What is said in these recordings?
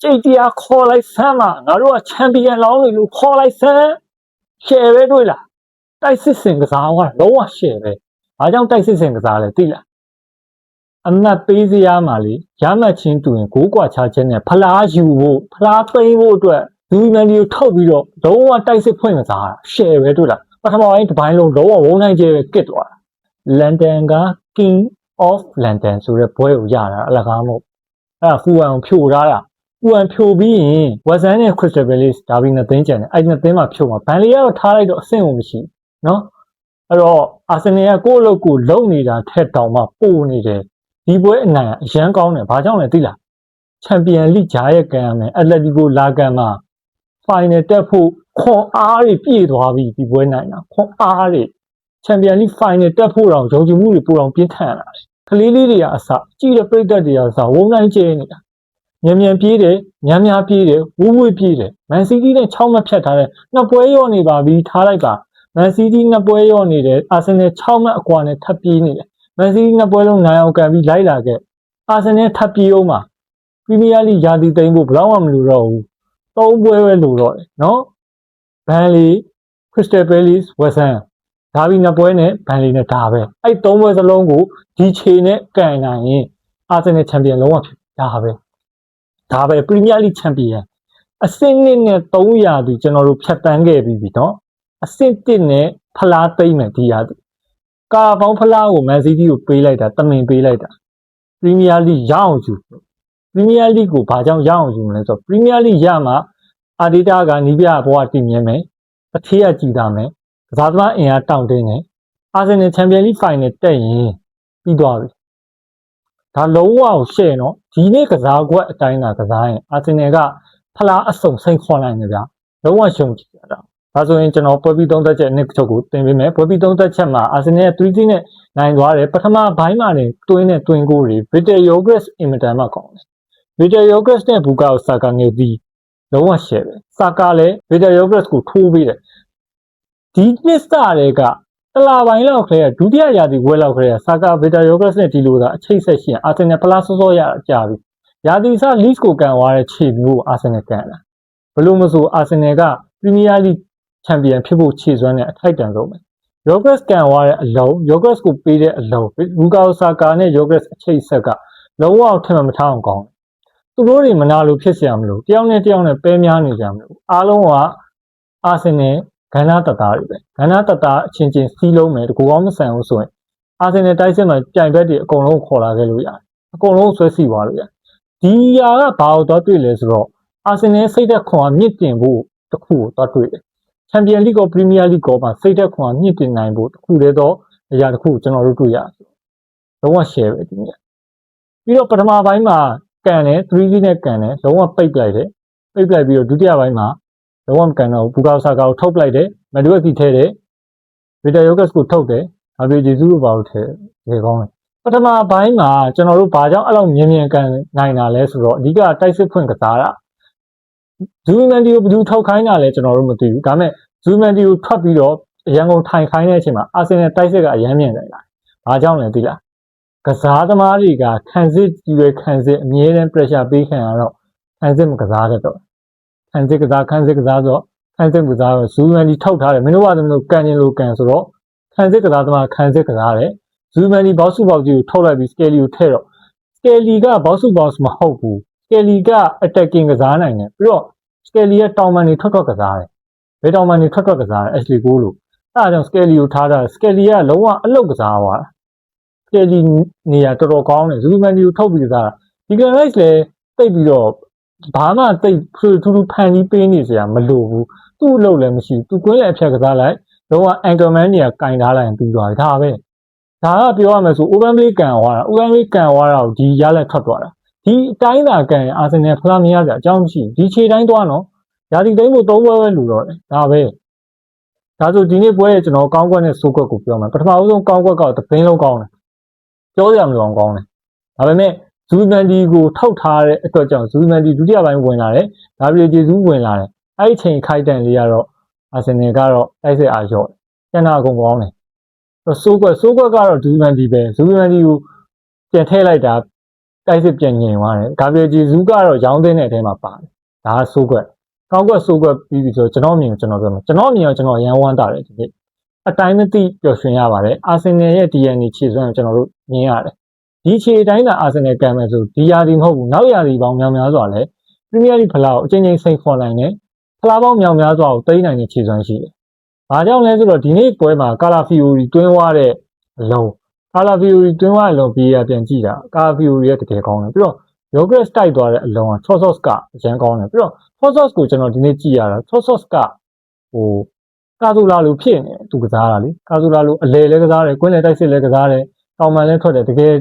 JTR ခေါ်လိုက်ဆမ်းမှာငါတို့ကချန်ပီယံလောင်းနေလို့ခေါ်လိုက်ဆမ်းရှယ်ပဲတွေ့လားတိုက်စစ်စင်ကစားကလုံးဝရှယ်ပဲဘာကြောင့်တိုက်စစ်စင်ကစားလဲသိလားအမတ်ပေးစရာမှာလေရမှတ်ချင်းတူရင်ဂိုးကွာချခြင်းနဲ့ဖလားယူဖို့ဖလားသိမ်းဖို့အတွက်လူမန်ဒီကိုထုတ်ပြီးတော့လုံးဝတိုက်စစ်ဖွင့်ကစားတာရှယ်ပဲတွေ့လားပထမပိုင်းတစ်ပိုင်းလုံးလုံးဝဝုန်းနိုင်ကျဲပဲကစ်သွားတာလန်ဒန်က King of London ဆိုတဲ့ဘွဲကိုရတာအလကားမဟုတ်အဲ့ဒါဖူဝမ်ဖြိုထားတာဖူဝမ်ဖြိုပြီးရင်ဝက်ဆန်နဲ့ Crystal Palace ဒါပြီးနှစ်သိန်းကျန်တယ်အဲ့နှစ်သိန်းမှာဖြိုမှာဘန်လီကတော့ထားလိုက်တော့အဆင့်ကိုမရှိနော်အဲ့တော့အာဆင်နယ်ကကိုယ့်အလုပ်ကိုလုံနေတာထက်တောင်မှပိုနေတယ်ဒီပွဲအနိုင်အရန်ကောင်းတယ်ဘာကြောင့်လဲသိလားချန်ပီယံလိဂျာရဲ့ကန်ရမယ်အက်တလက်တီကိုလာကန်မှာဖိုင်နယ်တက်ဖို့ခွန်အားတွေပြည့်သွားပြီဒီပွဲနိုင်တာခွန်အားတွေချန်ပီယံလိဖိုင်နယ်တက်ဖို့တော့ယုံကြည်မှုတွေပိုတော့ပြင်းထန်လာတယ်ကလေးလေးတွေကအစကြည့်တဲ့ပြိသက်တွေကအစဝုန်းတိုင်းကျဲနေတာမြန်ပြေးတယ်များပြေးတယ်ဝူးပြေးတယ်မန်စီးတီးနဲ့6မှတ်ဖြတ်ထားတယ်နှစ်ပွဲရောနေပါပြီထားလိုက်ပါမန်စီးတီးနှစ်ပွဲရောနေတယ်အာဆင်နယ်6မှတ်အကွာနဲ့ထပ်ပြေးနေတယ်မန်စီးတီးနှစ်ပွဲလုံးနိုင်အောင်ကန်ပြီးလိုက်လာခဲ့အာဆင်နယ်ထပ်ပြေးအောင်ပါပရီးမီးယားလိယာတီသိမ်းဖို့ဘယ်တော့မှမလိုတော့ဘူး3ပွဲပဲလိုတော့တယ်နော်ဘန်လီခရစ္စတယ်ပဲလီစ်ဝက်ဆန်ဒါပြီးနှစ်ပွဲနဲ့ဘန်လီနဲ့ဒါပဲအဲ့3ပွဲစလုံးကိုဒီခြေနဲ့ကန်နိုင်ရင်အာဆင်နယ်ချန်ပီယံလုံးဝဖြစ်ဒါပဲပရီးမီးယားလိချန်ပီယံအဆင့်1နဲ့3ရာသီကျွန်တော်တို့ဖြတ်တန်းခဲ့ပြီးပြီနော်အဆင့်1နဲ့ဖလားသိမ်းမယ်ဒီရာသီကာပေါင်းဖလားကိုမန်စီးတီးကိုပေးလိုက်တာတမင်ပေးလိုက်တာပရီးမီးယားလိရအောင်ယူပရီးမီးယားလိကိုဘာကြောင့်ရအောင်ယူမလဲဆိုတော့ပရီးမီးယားလိရမှာအာဒီတာကနီးပြဘဝတည်မြဲမယ်အထေးကကြည်တာမယ်ကစားသမားအင်အားတောင့်တင်းတယ်အာဆင်နယ်ချန်ပီယံလိဖိုင်နယ်တက်ရင်ပြီးသွားပြီဒါလုံးဝကိုရှယ်နော်ဒီနေ့ကစားကွက်အတိုင်းသာကစားရင်အာဆင်နယ်ကဖလားအစုံစိန်ခေါ်နိုင်တယ်ဗျာလုံးဝရှုံကြည့်ရတာဒါဆိုရင်ကျွန်တော်ပွဲပြီး3သက်ချက်နှစ်ချုပ်ကိုတင်ပေးမယ်ပွဲပြီး3သက်ချက်မှာအာဆင်နယ်3-0နဲ့နိုင်သွားတယ်ပထမဘိုင်းမှာနေတွင်းကိုတွေဗီတာယိုဂရက်စ်အင်မတန်မှကောင်းတယ်ဗီတာယိုဂရက်စ်နဲ့ဘူကာဆာကာမျိုးဒီလုံးဝရှယ်ပဲဆာကာလည်းဗီတာယိုဂရက်စ်ကိုထိုးပေးတယ်ဒီနှစ်စတွေကတလာပိုင်းလောက်ခဲဒုတိယရာသီပွဲလောက်ခဲဆာကာဗီတာယိုဂရက်စ်နဲ့ဒီလိုသာအချိတ်ဆက်ရှိရင်အာဆင်နယ်ဖလားစောရကြပြီရာသီစလစ်ကိုကန်သွားတဲ့ခြေမျိုးအာဆင်နယ်ကန်လာဘလို့မဆိုအာဆင်နယ်ကပရီးမီးယားလိချန်ပီယံဖြစ်ဖို့ခြေစွမ်းနဲ့အထိုက်တန်ဆုံးပဲယိုဂရက်စ်ကန်သွားတဲ့အလုံးယိုဂရက်စ်ကိုပေးတဲ့အလုံးဘူကာဆာကာနဲ့ယိုဂရက်စ်အချိတ်ဆက်ကလုံးဝထင်မှမထားအောင်ကောင်းသူတို့တွေမနာလို့ဖြစ်เสียမလို့တယောက်နဲ့ပဲများနေကြမလို့အားလုံးကအာဆင်နယ်ဂန္ဓာတတာတွေပဲဂန္ဓာတတာအချင်းချင်းစီးလုံးမယ်တကူကောင်းမဆန်ဘူးဆိုရင်အာဆင်နယ်တိုက်စစ်မှာပြိုင်ဘက်တွေအကုန်လုံးခေါ်လာခဲ့လို့ရတယ်အကုန်လုံးဆွဲစီသွားလို့ရတယ်ဒီရာကဘာလို့တော့တွေ့လဲဆိုတော့အာဆင်နယ်စိတ်သက်ခွန်အားမြင့်တင်ဖို့တခုကိုတော့တွေ့တယ်ချန်ပီယံလိကောပရီးမီးယားလိကောမှာစိတ်သက်ခွန်အားမြင့်တင်နိုင်ဖို့တခုတည်းသောအရာတခုကိုကျွန်တော်တို့တွေ့ရတယ်လုံးဝ share ပဲဒီနေ့ပြီးတော့ပထမပိုင်းမှာကန်တယ်3-0နဲ့ကန်တယ်လုံးဝပိတ်ပလိုက်တယ်ပိတ်ပလိုက်ပြီးတော့ဒုတိယပိုင်းမှာလုံးဝမကန်တော့ဘူကာဆာကာကိုထုတ်ပလိုက်တယ်မက်ဒွက်စီထဲတယ်ဗီတာယိုဂက်စ်ကိုထုတ်တယ်အဘေဂျီဇူးကိုပါလို့ထဲတယ်ကောင်းတယ်ပထမပိုင်းမှာကျွန်တော်တို့ဘာကြောင့်အဲ့လိုမြင်ကန်နိုင်တာလဲဆိုတော့အဓိကတိုက်စစ်ဖွင့်ကစားတာဇူမန်ဒီကိုဘယ်သူထုတ်ခိုင်းတာလဲကျွန်တော်တို့မသိဘူးဒါပေမဲ့ဇူမန်ဒီကိုထွက်ပြီးတော့အရန်ကုန်ထိုင်ခိုင်းတဲ့အချိန်မှာအာဆင်နယ်တိုက်စစ်ကအရန်မြင်နိုင်လာဘာကြောင့်လဲသိလားကစားသမားတွေကခံစစ်ကြီးပဲခံစစ်အမြဲတမ်း pressure ပေးခံရတော့ခံစစ်မကစားတတ်တော့ခံစစ်ကစားဆိုခံစစ်ကစားတော့ဇူမန်ဒီထုတ်ထားတယ်မင်းတို့ကသမီးတို့ကန်ရင်လို့ကန်ဆိုတော့ခံစစ်ကစားသမားခံစစ်ကစားတယ်ဇူမန်ဒီဘောက်စုဘောက်ကြီးကိုထုတ်လိုက်ပြီးစကယ်လီကိုထည့်တော့စကယ်လီကဘောက်စုဘောက်မဟုတ်ဘူးစကယ်လီက attacking ကစားနိုင်တယ်ပြီးတော့စကယ်လီရဲ့တောင်ပန်တွေထွတ်ကစားတယ်ဘယ်တောင်ပန်တွေထွတ်ကစားတယ် Ashley Cole လို့အဲ့ဒါကြောင့်စကယ်လီကိုထားတာစကယ်လီကလုံးဝအလုတ်ကစားသွားတာစကယ်လီနေရာတော်တော်ကောင်းတယ်ဇူမန်ဒီကိုထုတ်ပြီးကစားတာဒီကန်ရိုက်လည်းတိတ်ပြီးတော့ဘာမှတိတ်ထူးဖန်ပြီးပေးနေစရာမလိုဘူးသူ့အလုပ်လည်းမရှိသူကွင်းလည်းအဖြတ်ကစားလိုက်လုံးဝ anchorman နေရာကင်ထားလိုက်ပြီးသွားပြီဒါပဲဒါကပြောရမယ်ဆို open play ကန်သွားတာ open play ကန်သွားတာကိုဒီရလက်ထွက်သွားတာဒီအတိုင်းသာကန်အာဆင်နယ်ဖလားမရကြအကြောင်းမရှိဒီခြေတိုင်းသွားနော်ရာသီသိမ်းဖို့3ပွဲပဲလူတော့တယ်ဒါပဲဒါဆိုဒီနေ့ပွဲရဲ့ကျွန်တော်ကောင်းကွက်နဲ့စိုးကွက်ကိုပြောမှာပထမဆုံးကောင်းကွက်ကသပင်းလုံးကောင်းတယ်ပြောရမလို့ကောင်းတယ်ဒါပေမဲ့ဇူမန်ဒီကိုထုတ်ထားတဲ့အတွက်ကြောင့်ဇူမန်ဒီဒုတိယပိုင်းဝင်လာတယ်ဒါပြည်ဂျေဇူးဝင်လာတယ်အဲ့ဒီချိန်ခိုက်တန်လေးကတော့အာဆင်နယ်ကတော့တိုက်စစ်အားရော့ကျန်တာအကုန်ကောင်းတယ်စိုးကွက်ကတော့ဇူမန်ဒီပဲဇူမန်ဒီကိုပြန်ထည့်လိုက်တာ တိုက်စစ်ပြန်ငြိမ်သွားတယ်ဂါဗရီယယ်ဂျီဇူးကတော့ရောင်းသိမ်းတဲ့အထဲမှာပါတယ်ဒါကဆိုးကွက်ကောင်းကွက်ဆိုးကွက်ပြီးပြီဆိုကျွန်တော်မြင်ကျွန်တော်ပြောမယ်ကျွန်တော်မြင်တော့ကျွန်တော်ရန်ဝမ်းတာတယ်ဒီနေ့အတိုင်းမသိပျော်ရွှင်ရပါတယ်အာဆင်နယ်ရဲ့ DNA ခြေစွမ်းကိုကျွန်တော်တို့မြင်ရတယ်ဒီခြေတိုင်းသာအာဆင်နယ်ကံမယ်ဆိုဒီရာသီမဟုတ်ဘူးနောက်ရာသီပေါင်းများများစွာလဲပရီးမီးယားလိဖလားကိုအချိန်ချင်းစိန်ခေါ်နိုင်တယ်ဖလားပေါင်းများများစွာကိုသိမ်းနိုင်တဲ့ခြေစွမ်းရှိတယ်ဘာကြောင့်လဲဆိုတော့ဒီနေ့ပွဲမှာကာလာဖီယိုရီတွင်းသွားတဲ့အလုံးကာလာဖီယိုရီတွင်းသွားတဲ့အလုံးဘေးရပြန်ကြည့်တာကာလာဖီယိုရီရဲ့တကယ်ကောင်းတယ်ပြီးတော့ယောဂရက်တိုက်သွားတဲ့အလုံးကချော့ဆော့စ်ကအရန်ကောင်းတယ်ပြီးတော့ချော့ဆော့စ်ကိုကျွန်တော်ဒီနေ့ကြည့်ရတာချော့ဆော့စ်ကဟိုကာဇူလာလိုဖြစ်နေသူကစားတာလေကာဇူလာလိုအလဲလဲကစားတယ်ကွင်းလဲတိုက်စစ်လဲကစားတယ်တောင်မှန်လဲထွက်တယ်တကယ်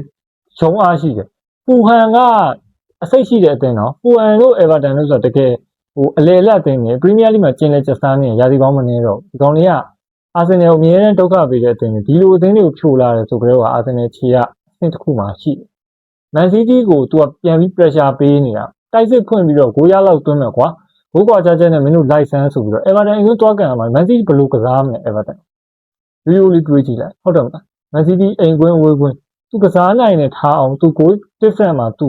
ရုံးအားရှိတယ်ပူဟန်ကအစိတ်ရှိတဲ့အတင်းနော်ပူဟန်တို့အေဗာတန်တို့ဆိုတော့တကယ်ဟိုအလဲလက်အတင်းနေပရီးမီးယားလိမှာကျင်းလဲချက်စားနေရာသီပေါင်းမနေတော့ဒီကောင်တွေကအာဆင်နယ်ကိုအမြဲတမ်းဒုက္ခပေးတဲ့အတင်းတွေဒီလိုအတင်းတွေကိုဖြိုလာတယ်ဆိုကြတော့အာဆင်နယ်ခြေကအဆင့်တစ်ခုမှရှိတယ်မန်စီးတီးကိုသူကပြန်ပြီး pressure ပေးနေတာတိုက်စစ်ဖွင့်ပြီးတော့ဂိုးရလောက်သွင်းမယ်ကွာဘိုးကွာကြတဲ့နဲ့မင်းတို့လိုက်ဆန်းဆိုပြီးတော့အေဗာတန်အရင်သွားကန်ရမှာမန်စီးတီးဘယ်လိုကစားမလဲအေဗာတန်ဗီဒီယိုလေးတွေးကြည့်လိုက်ဟုတ်တယ်မလားမန်စီးတီးအိမ်ကွင်းဝေးကွင်းသူကစားနိုင်တယ်ထားအောင်သူကို different မှာသ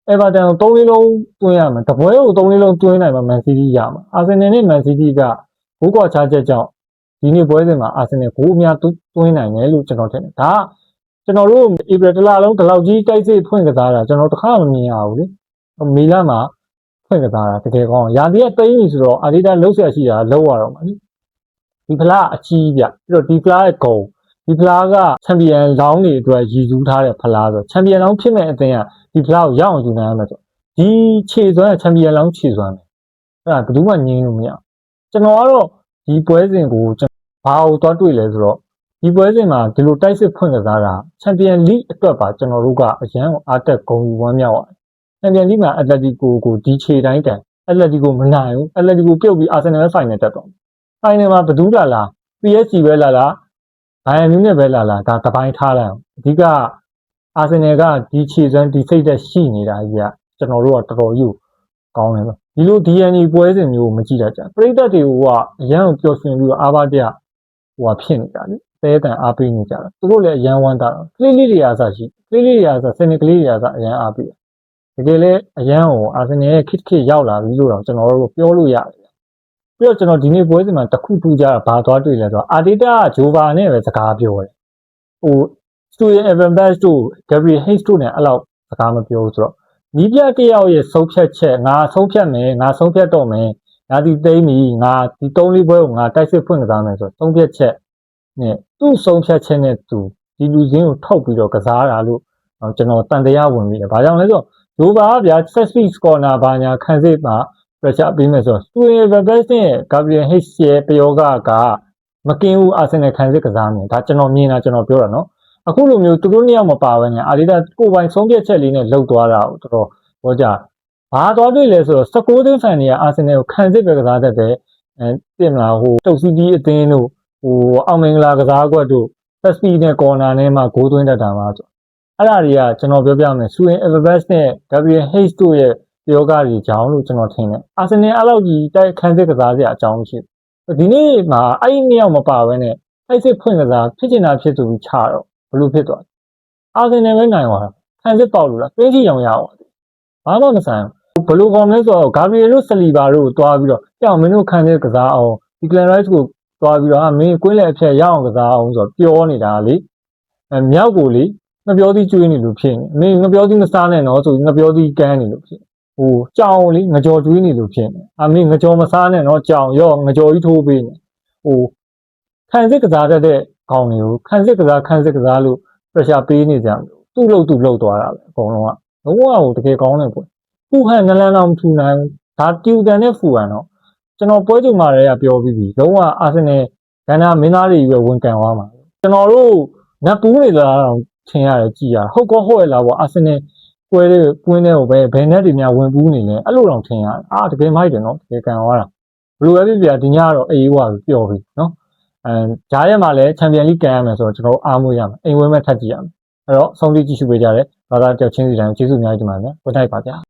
ူအေဗာတန်ကို3လေးလုံးတွင်းရမယ်တပွဲကို3လေးလုံးတွင်းနိုင်မှာမန်စီးတီးရမှာအာဆင်နယ်နဲ့မန်စီးတီးကဘိုးကွာချချက်ကြောင့်ဒီနေ့ပွဲစဉ်မှာအာဆင်နယ်ဂိုးအများတွင်းနိုင်တယ်လို့ကျွန်တော်ထင်တယ်ဒါကကျွန်တော်တို့ဧပြီတလလုံးဒီလောက်ကြီးတိုက်စစ်ဖွင့်ကစားတာကျွန်တော်တခါမမြင်ရဘူးလေမေလမှာဖွင့်ကစားတာတကယ်ကောင်းရာသီကတိတ်နေဆိုတော့အာဒီတာလှုပ်ရှားရှိတာလောက်ရတော့မှာလေဒီဖလားအကြီးပြပြီးတော့ဒီဖလားရဲ့ဂုံဒီဖလားကချန်ပီယံလောင်းတွေအတွက်ရည်စူးထားတဲ့ဖလားဆိုချန်ပီယံလောင်းဖြစ်မဲ့အသင်းကဒီဖလားကိုရအောင်ယူနိုင်ရမှာဆိုဒီခြေစွမ်းချန်ပီယံလောင်းခြေစွမ်းပဲအဲ့ဒါဘယ်သူမှငြင်းလို့မရကျွန်တော်ကတော့ဒီပွဲစဉ်ကိုဘာကိုသွားတွေ့လဲဆိုတော့ဒီပွဲစဉ်မှာဒီလိုတိုက်စစ်ဖွင့်ကစားတာချန်ပီယံလိအတွက်ပါကျွန်တော်တို့ကအရန်အားတက်ဂုဏ်ယူဝမ်းမြောက်ရတယ်ချန်ပီယံလိမှာအက်တလက်တီကိုဒီခြေတိုင်းတန်အက်တလက်တီကိုမနိုင်ဘူးအက်တလက်တီကိုပြုတ်ပြီးအာဆင်နယ်ပဲဖိုင်နယ်တက်သွားဖိုင်နယ်မှာဘယ်သူလာ PSG ပဲလာဘိုင်ယန်မြူးနစ်ပဲလာဒါတပိုင်းထားလိုက်အောင်အဓိကအာဆင်နယ်ကဒီခြေစွမ်းဒီစိတ်သက်ရှိနေတာကြီးကကျွန်တော်တို့ကတော်တော်ကြီးကောင်းတယ်ဆိုဒီလို DNA ပွဲစဉ်မျိုးကိုမကြည့်တတ်ကြပရိသတ်တွေကအရန်ကိုပျော်ရွှင်ပြီးတော့အားပါတရဖြစ်နေတာလေသဲတန်အားပေးနေကြတာသူတို့လည်းအရန်ဝမ်းတာကလေးလေးတွေအားစားရှိကလေးလေးတွေအားစားစနေကလေးတွေအားစားအရန်အားပေးတကယ်လည်းအရန်ကိုအာဆင်နယ်ရဲ့ခစ်ရောက်လာပြီလို့တော့ကျွန်တော်တို့ပြောလို့ရတယ်ပြီးတော့ကျွန်တော်ဒီနေ့ပွဲစဉ်မှာတစ်ခုထူးကြတာဘာသွားတွေ့လဲဆိုတော့အာတီတာဂျိုဗာနဲ့ပဲစကားပြောတယ်ဟိုစတူဒီယန်အဗန်ဘတ်တို့ဂက်ဘရီဟိတ်တို့နဲ့အဲ့လောက်စကားမပြောဘူးဆိုတော့နီးပြတယောက်ရဲ့ဆုံးဖြတ်ချက်ငါဆုံးဖြတ်မယ်ငါဆုံးဖြတ်တော့မယ်ငါဒီသိမ်းပြီငါဒီ3-4ပွဲကိုငါတိုက်စစ်ဖွင့်ကစားမယ်ဆိုတော့ဆုံးဖြတ်ချက်နဲ့သူ့ဆုံးဖြတ်ချက်နဲ့သူဒီလူစင်းကိုထုတ်ပြီးတော့ကစားတာလို့ကျွန်တော်တန်တရားဝင်ပြီးတယ်ဘာကြောင့်လဲဆိုတော့ဂျိုဗာကဗျာ set piece corner ဘာညာခံစစ်မှာ pressure ပေးမယ်ဆိုတော့ Stuart Verbes နဲ့ Gabriel Hayes ရဲ့ပယောဂကမကင်းဘူးအာဆင်နယ်ခံစစ်ကစားမယ်ဒါကျွန်တော်မြင်တာကျွန်တော်ပြောတာနော်အခုလိုမျိုးသူတို့နှစ်ယောက်မပါဘဲနဲ့အာဒီတာကိုယ်ပိုင်ဆုံးဖြတ်ချက်လေးနဲ့လှုပ်သွားတာကိုတော်တော်ဟောကြဘာသွားတွေ့လဲဆိုတော့16သင်းဖန်တွေကအာဆင်နယ်ကိုခံစစ်ပဲကစားတတ်တယ်တင်မလားဟိုတုတ်စီတီအသင်းတို့ဟိုအောင်မင်္ဂလာကစားကွက်တို့ SP နဲ့ corner နဲ့မှဂိုးသွင်းတတ်တာပါဆိုအဲ့ဒါတွေကကျွန်တော်ပြောပြမယ် Stuart Verbes နဲ့ Gabriel Hayes တို့ရဲ့ယောဂတွေကြောင်းလို့ကျွန်တော်ထင်တယ်အာဆင်နယ်အဲ့လောက်ကြီးတိုက်ခန်းစစ်ကစားစရာအကြောင်းမရှိဘူးဒီနေ့မှာအဲ့ဒီနှစ်ယောက်မပါဘဲနဲ့တိုက်စစ်ဖွင့်ကစားဖြစ်ချင်တာဖြစ်သူပြီးချတော့ဘလို့ဖြစ်သွားအာဆင်နယ်ပဲနိုင်သွားတာခန်းစစ်ပေါက်လို့လားတွင်းချီအောင်ရအောင်ဘာမှမဆိုင်ဘလို့ကောင်းလဲဆိုတော့ဂါဘရီယယ်တို့ဆလီဘာတို့တွားပြီးတော့ကြောင်မင်းတို့ခန်းစစ်ကစားအောင်ဒီကလန်ရိုက်စ်ကိုတွားပြီးတော့မင်းကွင်းလက်အဖြတ်ရအောင်ကစားအောင်ဆိုတော့ပြောနေတာလေမြောက်ကိုလေငပြောသီးကျွေးနေလို့ဖြစ်နေမင်းငပြောသီးမစားနဲ့နော်ဆိုငပြောသီးကန်းနေလို့ဖြစ်ဟိုကြောင်လေငကြော်ကျွေးနေလို့ဖြစ်နေမင်းငကြော်မစားနဲ့နော်ကြောင်ရောငကြော်ကြီးထိုးပေးနေဟိုခံစစ်ကစားတတ်တဲ့ခေါင်းတွေကိုခံစစ်ကစားလို့ pressure ပေးနေကြသူ့လို့သွားတာပဲအကုန်လုံးကလုံးဝတကယ်ကောင်းတယ်ပေါ့ဖူဟန်နလန်အောင်ထူနိုင်ဒါတူတန်နဲ့ဖူဟန်တော့ကျွန်တော်ပွဲကြုံမှာလည်းပြောပြီးပြီလုံးဝအာဆင်နယ်ကန္နာမင်းသားတွေပဲဝန်ကန်သွားမှာကျွန်တော်တို့နတ်ပူးနေလားတော့ထင်ရတယ်ကြည်ရဟုတ်ကောဟုတ်ရလားပေါ့အာဆင်နယ်ပွဲတွေကွင်းတွေကိုပဲဘယ်နဲ့တွေများဝင်ပူးနေလဲအဲ့လိုတော့ထင်ရတယ်တကယ်မိုက်တယ်နော်တကယ်ကန်သွားတာဘယ်လိုပဲပြဒီညကတော့အေးဝါပျော်ပြီနော်ဂျားရဲမှာလည်းချန်ပီယံလိကန်ရမယ်ဆိုတော့ကျွန်တော်အားမွေးရမယ်အိမ်ဝဲမဲ့ထပ်ကြည့်ရမယ်အဲ့တော့ဆုံးဖြတ်ကြည့်ရှုပေးကြတယ်ဘာသာတယောက်ချင်းစီတိုင်းကျေးဇူးအများကြီးတင်ပါတယ်ဗျာကိုတိုက်ပါဗျာ